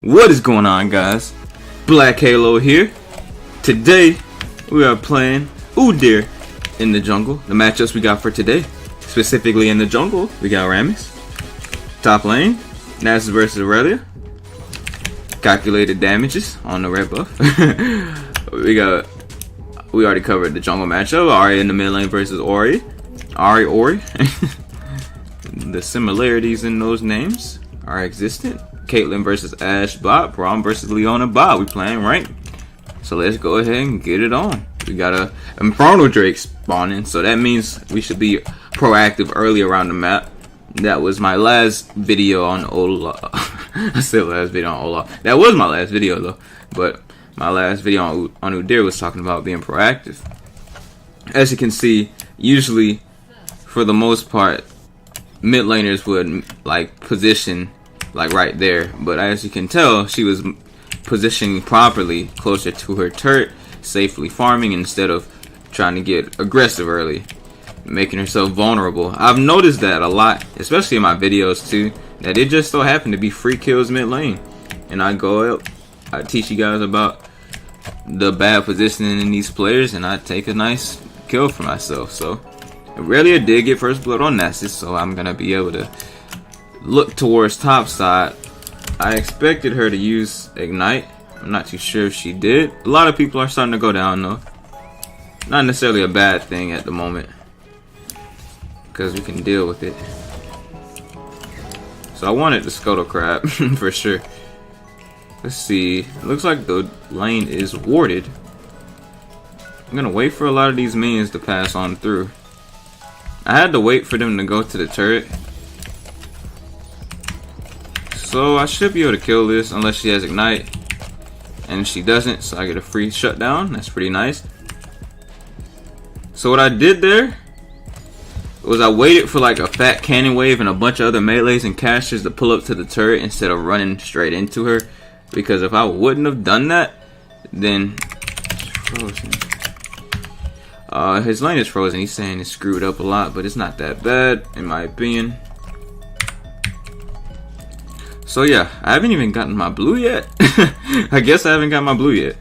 What is going on, guys? Black Halo here. Today we are playing Udyr in the jungle. The matchups we got for today, specifically in the jungle, we got Rammus. Top lane, Nasus versus Aurelia. Calculated damages on the red buff. We already covered the jungle matchup. Ahri in the mid lane versus Ori. The similarities in those names are existent. Caitlyn versus Ashe bot. Braum versus Leona bot. We playing ranked. So let's go ahead and get it on. We got a Inferno Drake spawning, so that means we should be proactive early around the map. That was my last video on Olaf. I said last video on Olaf. That was my last video though. But my last video on Udyr was talking about being proactive. As you can see, usually for the most part, mid laners would like position like right there, but as you can tell, she was positioning properly closer to her turret, safely farming instead of trying to get aggressive early, making herself vulnerable. I've noticed that a lot, especially in my videos too, that it just so happened to be free kills mid lane, and I go up, I teach you guys about the bad positioning in these players, and I take a nice kill for myself. So Aurelia did get first blood on Nasus, so I'm gonna be able to look towards top side. I expected her to use Ignite. I'm not too sure if she did. A lot of people are starting to go down though. Not necessarily a bad thing at the moment, because we can deal with it. So I wanted the Scuttle Crab for sure. Let's see. It looks like the lane is warded. I'm gonna wait for a lot of these minions to pass on through. I had to wait for them to go to the turret, so I should be able to kill this unless she has Ignite, and she doesn't, so I get a free shutdown. That's pretty nice. So what I did there was I waited for like a fat cannon wave and a bunch of other melees and casters to pull up to the turret instead of running straight into her, because if I wouldn't have done that, then frozen. His lane is frozen. He's saying it's screwed up a lot, but it's not that bad in my opinion. So yeah, I haven't even gotten my blue yet. I guess I haven't got my blue yet.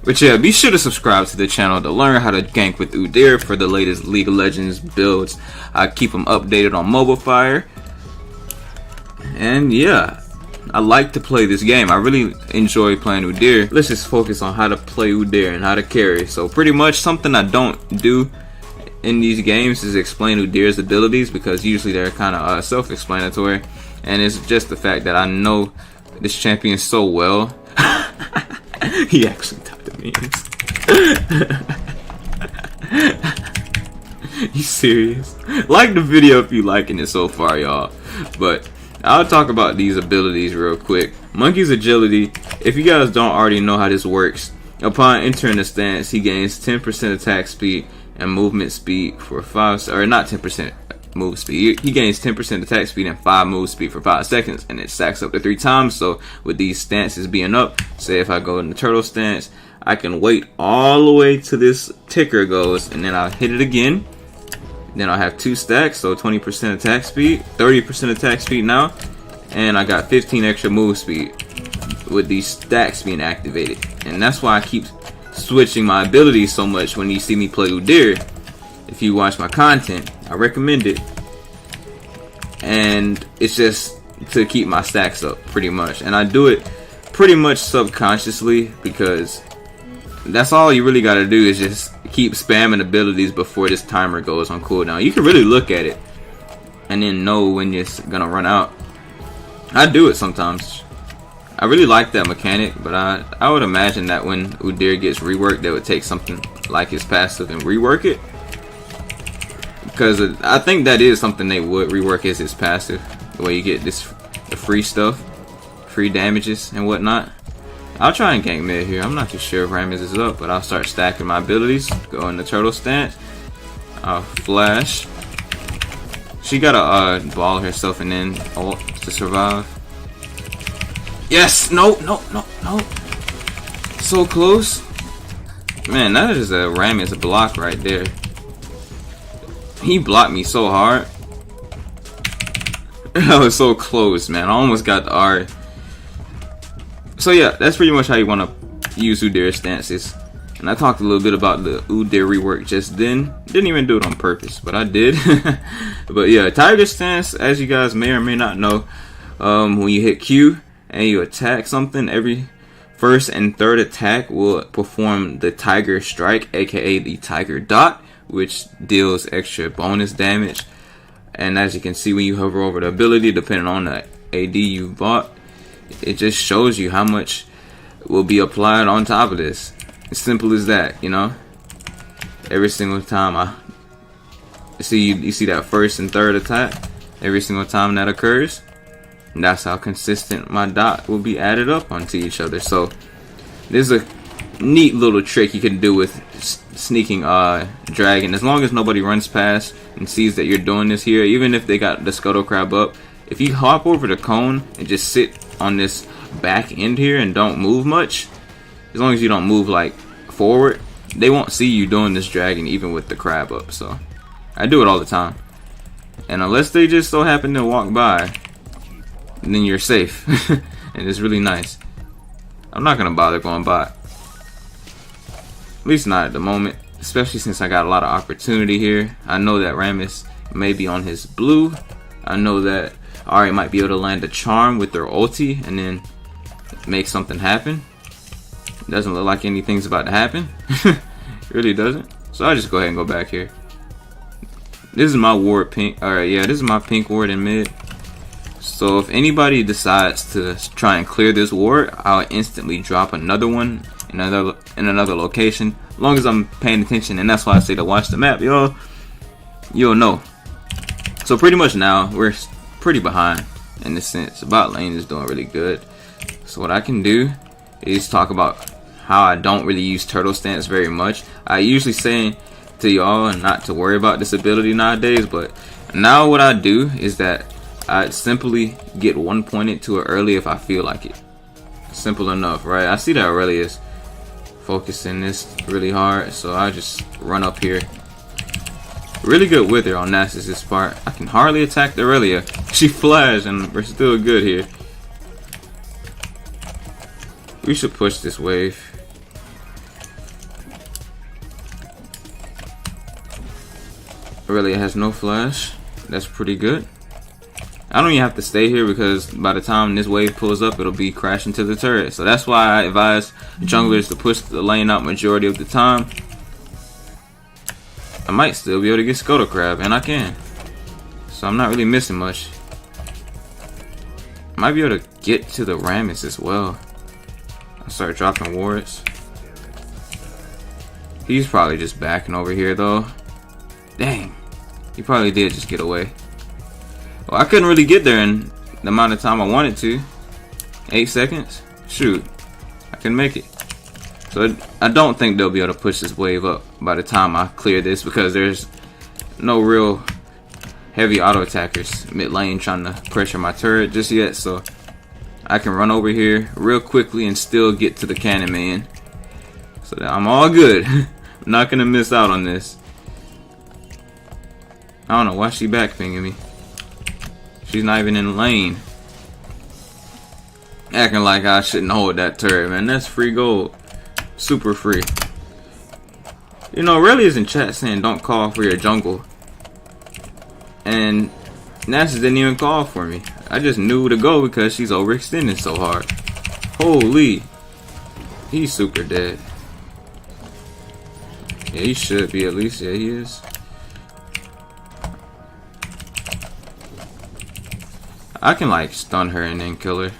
But yeah, be sure to subscribe to the channel to learn how to gank with Udyr for the latest League of Legends builds. I keep them updated on Mobile Fire. And yeah, I like to play this game. I really enjoy playing Udyr. Let's just focus on how to play Udyr and how to carry. So pretty much something I don't do in these games is explain Udyr's abilities, because usually they're kind of self-explanatory. And it's just the fact that I know this champion so well. He actually talked to me. You serious? Like the video if you liking it so far, y'all. But I'll talk about these abilities real quick. Monkey's agility. If you guys don't already know how this works, upon entering the stance, he gains 10% attack speed and movement speed for 5, or not 10%. Move speed. He gains 10% attack speed and 5 move speed for 5 seconds, and it stacks up to 3 times. So with these stances being up, say if I go in the turtle stance, I can wait all the way to this ticker goes, and then I'll hit it again. Then I'll have 2 stacks, so 20% attack speed, 30% attack speed now, and I got 15 extra move speed with these stacks being activated. And that's why I keep switching my abilities so much when you see me play Udyr. If you watch my content, I recommend it, and it's just to keep my stacks up pretty much, and I do it pretty much subconsciously, because that's all you really got to do is just keep spamming abilities before this timer goes on cooldown. You can really look at it and then know when it's gonna run out. I do it sometimes. I really like that mechanic, but I would imagine that when Udyr gets reworked, they would take something like his passive and rework it. Because I think that is something they would rework, as his passive, the way you get the free stuff, free damages and whatnot. I'll try and gank mid here. I'm not too sure if Rammus is up, but I'll start stacking my abilities. Go in the turtle stance. I'll flash. She gotta ball herself and then ult to survive. Yes! No! So close. Man, that is a Rammus block right there. He blocked me so hard. I was so close, man. I almost got the R. So yeah, that's pretty much how you want to use Udyr stances. And I talked a little bit about the Udyr rework just then. Didn't even do it on purpose, but I did. But yeah, Tiger stance, as you guys may or may not know, when you hit Q and you attack something, every first and third attack will perform the Tiger Strike, aka the Tiger Dot, which deals extra bonus damage. And as you can see, when you hover over the ability, depending on the AD you bought, it just shows you how much will be applied on top of this. As simple as that, you know. Every single time you see that first and third attack, every single time that occurs, and that's how consistent my dot will be added up onto each other. So this is a neat little trick you can do with sneaking dragon. As long as nobody runs past and sees that you're doing this here, even if they got the scuttle crab up, if you hop over the cone and just sit on this back end here and don't move much, as long as you don't move like forward, they won't see you doing this dragon even with the crab up. So I do it all the time, and unless they just so happen to walk by, then you're safe. And it's really nice. I'm not gonna bother going by, at least not at the moment, especially since I got a lot of opportunity here. I know that Rammus may be on his blue. I know that Ahri might be able to land a charm with their ulti and then make something happen. Doesn't look like anything's about to happen. It really doesn't. So I'll just go ahead and go back here. This is my ward pink. Alright, yeah, this is my pink ward in mid. So if anybody decides to try and clear this ward, I'll instantly drop another one in another location. As long as I'm paying attention, and that's why I say to watch the map, you'll know. So pretty much now we're pretty behind in this sense. Bot lane is doing really good. So what I can do is talk about how I don't really use turtle stance very much. I usually say to y'all not to worry about this ability nowadays, but now what I do is that I simply get one pointed to it early if I feel like it. Simple enough, right? I see that Aurelia's focusing this really hard, so I just run up here. Really good wither on Nasus' part. I can hardly attack the Aurelia. She flashed and we're still good here. We should push this wave. Aurelia has no flash. That's pretty good. I don't even have to stay here because by the time this wave pulls up, it'll be crashing to the turret. So that's why I advise junglers to push the lane out majority of the time. I might still be able to get Scuttle Crab, and I can. So I'm not really missing much. I might be able to get to the Rammus as well. I'll start dropping wards. He's probably just backing over here though. Dang. He probably did just get away. Well, I couldn't really get there in the amount of time I wanted to. 8 seconds? Shoot. I can make it. So I don't think they'll be able to push this wave up by the time I clear this, because there's no real heavy auto attackers mid lane trying to pressure my turret just yet. So I can run over here real quickly and still get to the cannon man. So that I'm all good. I'm not gonna miss out on this. I don't know why she back pinging me. She's not even in lane. Acting like I shouldn't hold that turret, man. That's free gold. Super free. You know, Aurelia's in chat saying don't call for your jungle. And Nasus didn't even call for me. I just knew to go because she's overextending so hard. Holy. He's super dead. Yeah, he should be at least. Yeah, he is. I can like stun her and then kill her.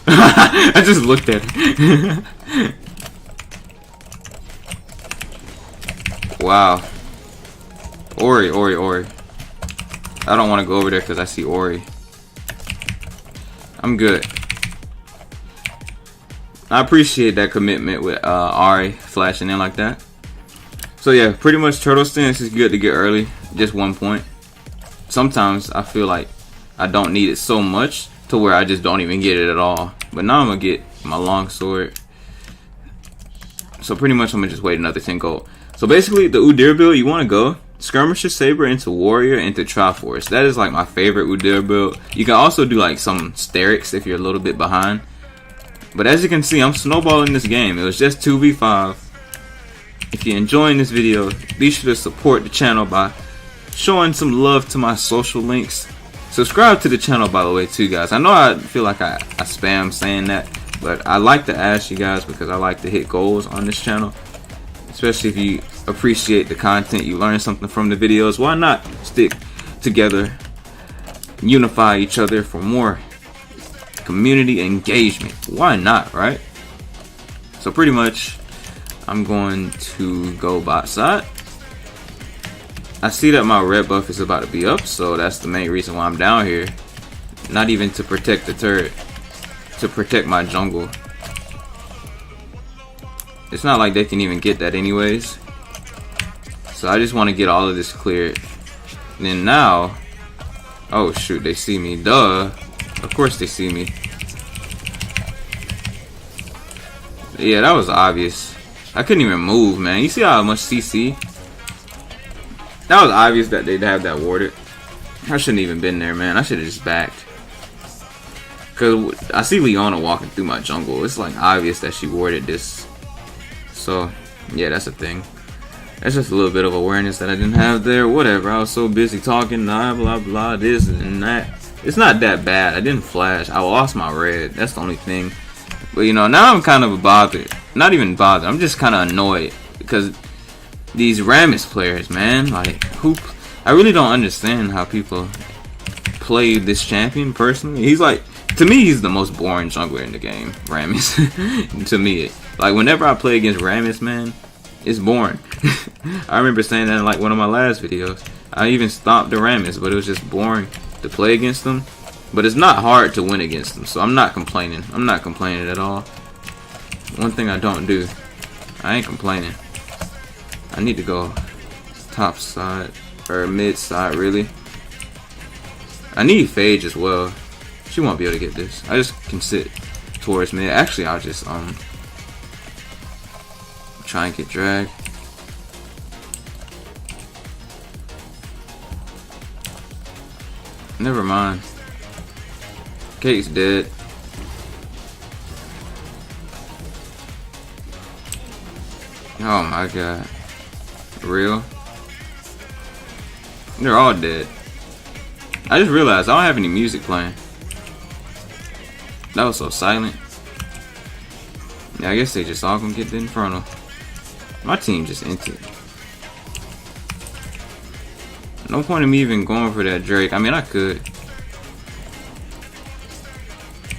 I just looked at her. Wow. Ori. I don't want to go over there because I see Ori. I'm good. I appreciate that commitment with Ahri flashing in like that. So yeah, pretty much turtle stance is good to get early. Just 1 point. Sometimes I feel like I don't need it so much to where I just don't even get it at all. But now I'm gonna get my long sword. So pretty much I'm gonna just wait another 10 gold. So basically the Udyr build, you wanna go Skirmisher Saber into Warrior into Triforce. That is like my favorite Udyr build. You can also do like some Sterix if you're a little bit behind. But as you can see, I'm snowballing this game. It was just 2v5. If you're enjoying this video, be sure to support the channel by showing some love to my social links. Subscribe to the channel, by the way, too, guys. I know I feel like I spam saying that, but I like to ask you guys because I like to hit goals on this channel. Especially if you appreciate the content, you learn something from the videos. Why not stick together, unify each other for more community engagement? Why not, right? So pretty much, I'm going to go bot side. I see that my red buff is about to be up, so that's the main reason why I'm down here. Not even to protect the turret, to protect my jungle. It's not like they can even get that anyways. So I just want to get all of this cleared. And then now, oh shoot, they see me. Duh. Of course they see me. Yeah, that was obvious. I couldn't even move, man. You see how much CC? That was obvious that they'd have that warded. I shouldn't even been there, man. I should have just backed. Cause I see Leona walking through my jungle. It's like obvious that she warded this. So yeah, that's a thing. That's just a little bit of awareness that I didn't have there. Whatever. I was so busy talking, blah blah blah, this and that. It's not that bad. I didn't flash. I lost my red. That's the only thing. But you know, now I'm kind of bothered. Not even bothered. I'm just kind of annoyed because these Rammus players, man, like I really don't understand how people play this champion personally. He's like, to me, he's the most boring jungler in the game, Rammus. To me, like whenever I play against Rammus, man, it's boring. I remember saying that in like one of my last videos. I even stopped the Rammus, but it was just boring to play against them. But it's not hard to win against them, so I'm not complaining. I'm not complaining at all. One thing I don't do, I ain't complaining. I need to go top side, or mid side, really. I need Phage as well. She won't be able to get this. I just can sit towards mid. Actually, I'll just try and get drag. Never mind. Kate's dead. Oh my god. Real? They're all dead. I just realized I don't have any music playing. That was so silent. Yeah, I guess they just all gonna get the Inferno. My team just entered. No point in me even going for that Drake. I mean, I could.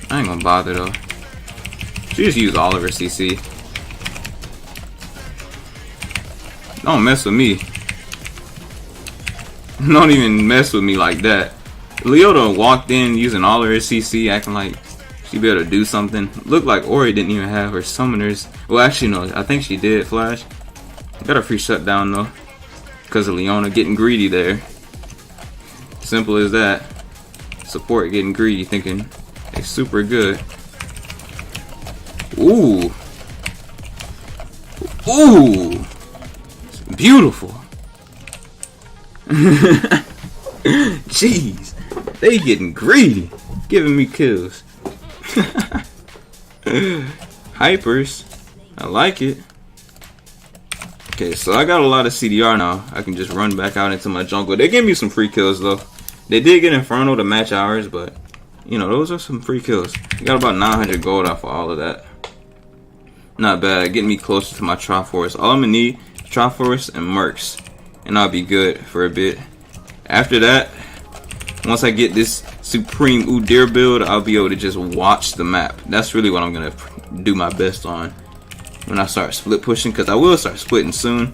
I ain't gonna bother though. She just used all of her CC. Don't mess with me. Don't even mess with me like that. Leota walked in using all of her CC, acting like she'd be able to do something. Looked like Ori didn't even have her summoners. Well, actually, no. I think she did flash. Got a free shutdown though, because of Leona getting greedy there. Simple as that. Support getting greedy, thinking they're super good. Ooh. Ooh. Beautiful. Jeez, they getting greedy, giving me kills. Hypers, I like it. Okay, so I got a lot of CDR now. I can just run back out into my jungle. They gave me some free kills though. They did get Inferno to match ours, but you know, those are some free kills. I got about 900 gold off of all of that. Not bad, getting me closer to my Triforce. All I'm gonna need, Triforce and Mercs, and I'll be good for a bit. After that, once I get this supreme Udyr build, I'll be able to just watch the map. That's really what I'm gonna do my best on when I start split pushing, because I will start splitting soon.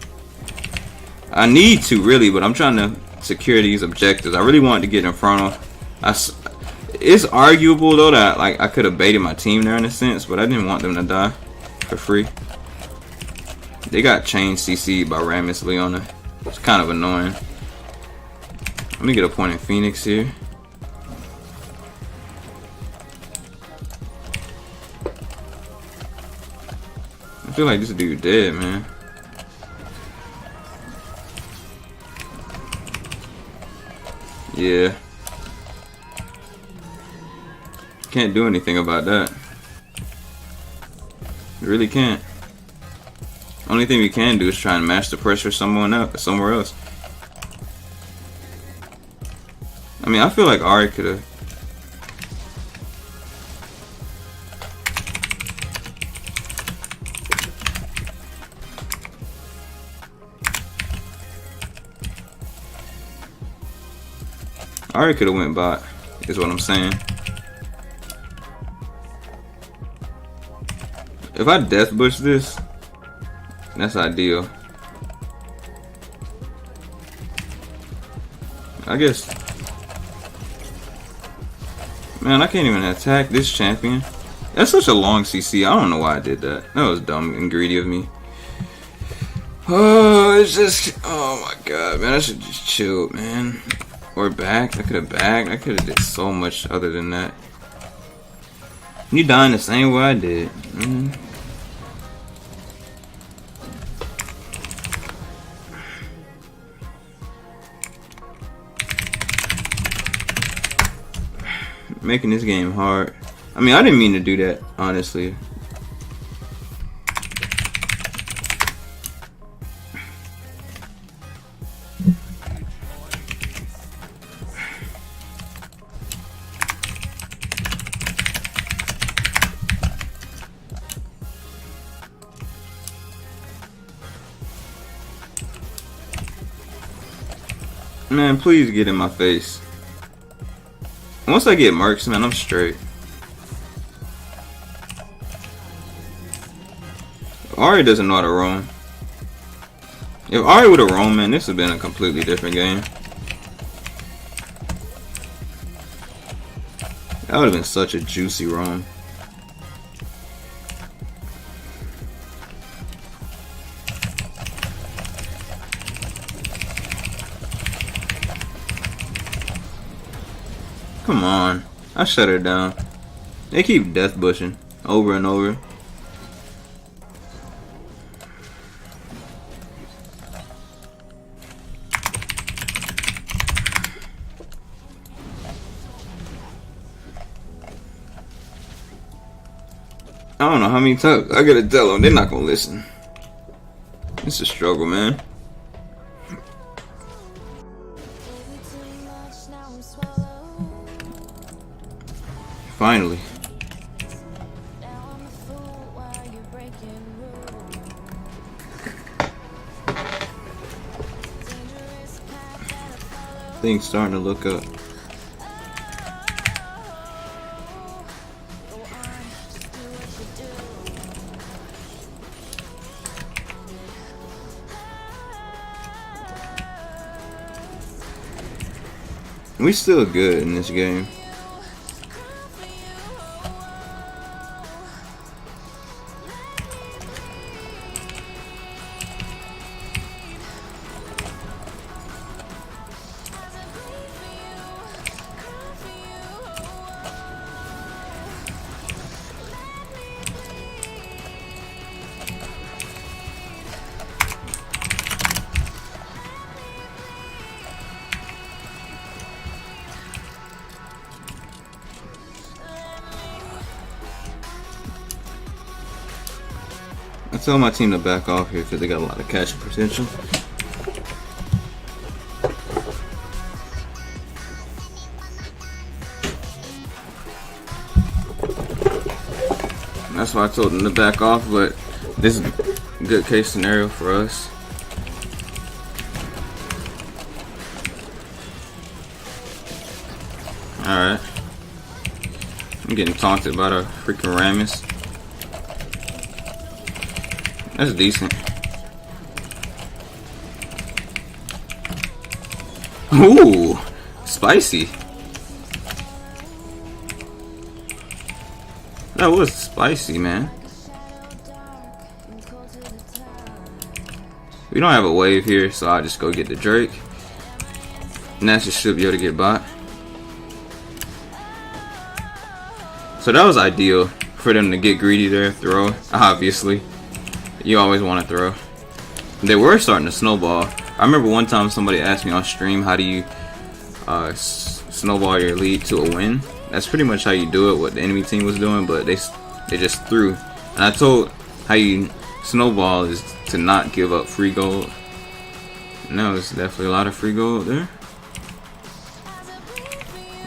I need to really, but I'm trying to secure these objectives. I really wanted to get Inferno. It's arguable though that like I could have baited my team there in a sense, but I didn't want them to die for free. They got chain CC by Rammus Leona. It's kind of annoying. Let me get a point in Phoenix here. I feel like this dude dead, man. Yeah. Can't do anything about that. You really can't. Only thing we can do is try and match the pressure somewhere else. I mean, I feel like Ari could have. Ari could have went bot, is what I'm saying. If I death bush this, that's ideal. I guess. Man, I can't even attack this champion. That's such a long CC. I don't know why I did that. That was dumb and greedy of me. Oh, it's just. Oh my god, man. I should just chill, man. Or back. I could have backed. I could have did so much other than that. You dying the same way I did. Making this game hard. I mean, I didn't mean to do that, honestly. Man, please get in my face. Once I get marks, man, I'm straight. Ari doesn't know how to roam. If Ari would have roamed, man, this would have been a completely different game. That would have been such a juicy roam. Come on. I shut her down. They keep death bushing over and over. I don't know how many times I gotta tell them. They're not gonna listen. It's a struggle, man. Finally. Things starting to look up. We still good in this game. I tell my team to back off here because they got a lot of catching potential. That's why I told them to back off, but this is a good case scenario for us. Alright. I'm getting taunted by the freaking Rammus. That's decent. Ooh, spicy. That was spicy, man. We don't have a wave here, so I'll just go get the Drake. And that should be able to get bot. So that was ideal for them to get greedy there, throw, obviously. You always want to throw. They were starting to snowball. I remember one time somebody asked me on stream, how do you snowball your lead to a win? That's pretty much how you do it, what the enemy team was doing, but they just threw. And I told how you snowball is to not give up free gold. No, it's definitely a lot of free gold there.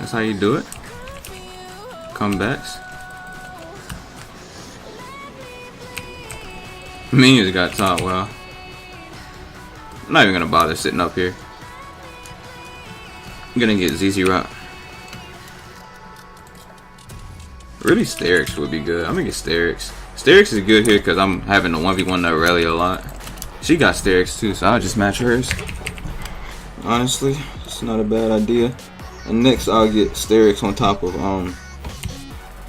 That's how you do it. Comebacks. Minions got top. Well, I'm not even gonna bother sitting up here. I'm gonna get ZZ Rock. Really, Sterix would be good. I'm gonna get Sterix. Sterix is good here because I'm having a 1v1 Aurelia a lot. She got Sterix too, so I'll just match hers. Honestly, it's not a bad idea. And next, I'll get Sterix on top of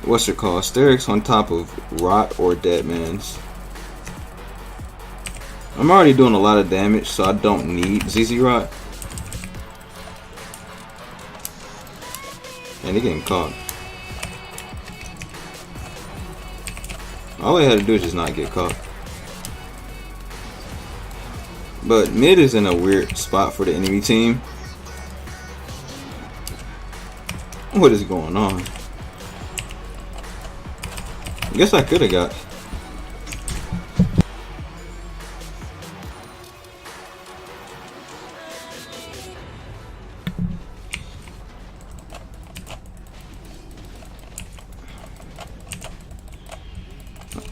what's it called? Sterix on top of Rot or Deadman's. I'm already doing a lot of damage, so I don't need ZZ Rot. And they're getting caught. All I had to do is just not get caught. But mid is in a weird spot for the enemy team. What is going on? I guess I could have got.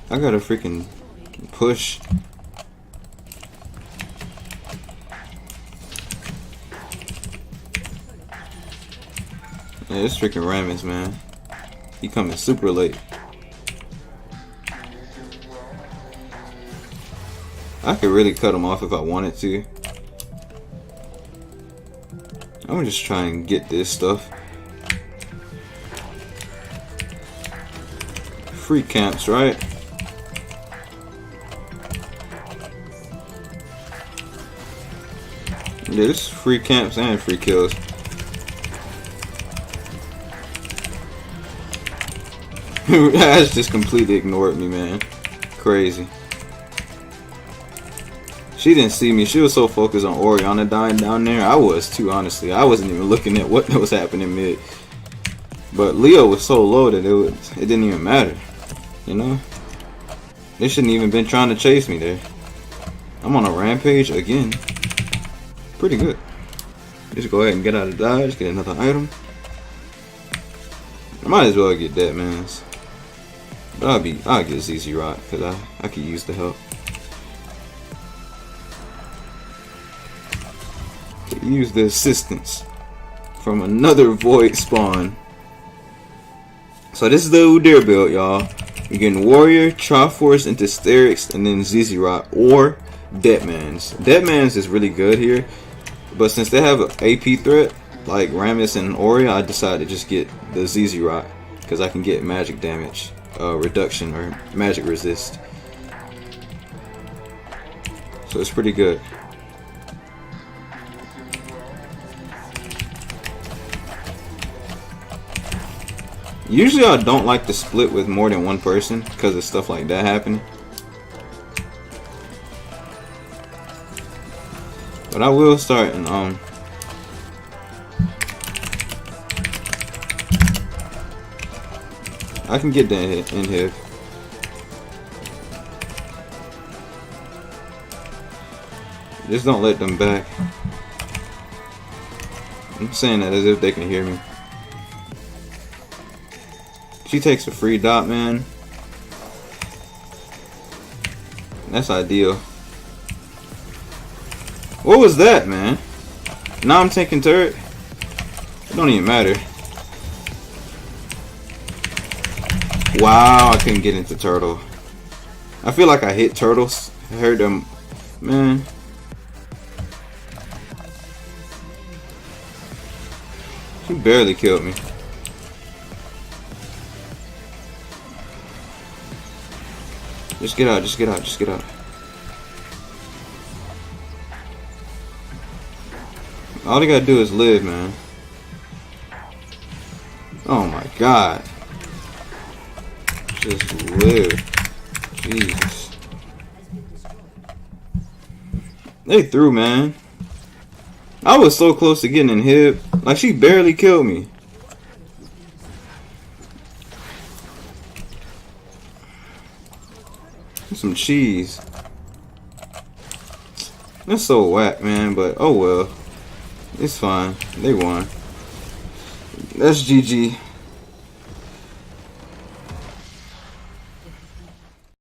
I gotta freaking push. Yeah, this freaking Rammus, man. He coming super late. I could really cut him off if I wanted to. I'm gonna just try and get this stuff. Free camps, right? Yeah, this is free camps and free kills. Ash just completely ignored me, man. Crazy. She didn't see me. She was so focused on Orianna dying down there. I was too, honestly. I wasn't even looking at what was happening mid. But Leo was so low that it didn't even matter. You know? They shouldn't even been trying to chase me there. I'm on a rampage again. Pretty good. Just go ahead and get out of dodge. Get another item. I might as well get that, man. But I'll get ZZ Rock because I could use the help. Could use the assistance from another void spawn. So this is the Udyr build, y'all. You're getting Warrior, Triforce into Sterix, and then ZZ Rock or Deadman's. Deadman's is really good here, but since they have an AP threat like Rammus and Aurea, I decided to just get the ZZ Rock because I can get magic damage reduction or magic resist. So it's pretty good. Usually I don't like to split with more than one person because of stuff like that happening. But I will start and I can get that in here. Just don't let them back. I'm saying that as if they can hear me. She takes a free dot, man. That's ideal. What was that, man? Now I'm taking turret. It don't even matter. Wow, I couldn't get into turtle. I feel like I hit turtles. I heard them, man. She barely killed me. Just get out, just get out, just get out. All they gotta do is live, man. Oh my god. Just live. Jesus. They threw, man. I was so close to getting in hip. Like, she barely killed me. Some cheese. That's so whack, man, but oh well. It's fine. They won. That's GG.